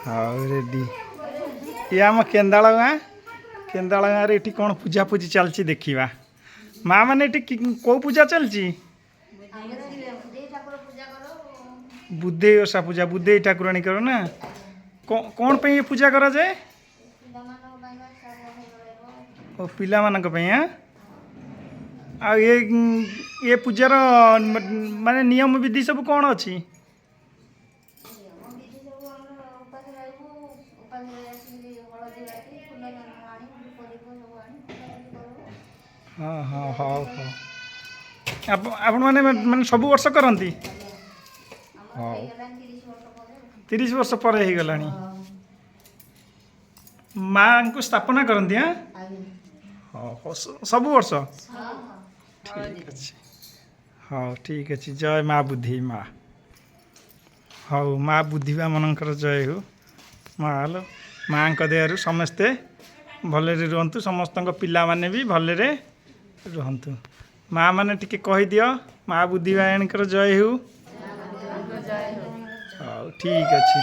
ହଉ ରେଡ଼ି। ଇଏ ଆମ କେନ୍ଦାଳ ଗାଁରେ ଏଠି କ'ଣ ପୂଜାପୂଜି ଚାଲିଛି ଦେଖିବା। ମା ମାନେ ଏଠି କେଉଁ ପୂଜା ଚାଲିଛି? ବୁଧେଇ ଓଷା ପୂଜା। ବୁଧେଇ ଠାକୁରାଣୀଙ୍କର ନା କ'ଣ ପାଇଁ ଏ ପୂଜା କରାଯାଏ? ଓ ପିଲାମାନଙ୍କ ପାଇଁ। ଆଉ ଏ ପୂଜାର ମାନେ ନିୟମ ବିଧି ସବୁ କ'ଣ ଅଛି? ହଁ ହଁ ହଉ ହଉ। ଆପଣମାନେ ମାନେ ସବୁ ବର୍ଷ କରନ୍ତି? ହଉ 30 ବର୍ଷ ପରେ ହେଇଗଲାଣି। ମାଙ୍କୁ ସ୍ଥାପନା କରନ୍ତି? ହଉ ହଉ ସବୁ ବର୍ଷ। ଠିକ୍ ଅଛି। ହଉ ଠିକ୍ ଅଛି। ଜୟ ମା ବୁଦ୍ଧି ମା। ହଉ ମା ବୁଦ୍ଧିବା ମାନଙ୍କର ଜୟ ହେଉ। ମାଙ୍କ ଦୟାରୁ ସମସ୍ତେ ଭଲରେ ରୁହନ୍ତୁ। ସମସ୍ତଙ୍କ ପିଲାମାନେ ବି ଭଲରେ ରୁହନ୍ତୁ। ମା ମାନେ ଟିକେ କହିଦିଅ ମା ବୁଦ୍ଧିବାଣୀଙ୍କର ଜୟ ହେଉ। ହଉ ଠିକ୍ ଅଛି।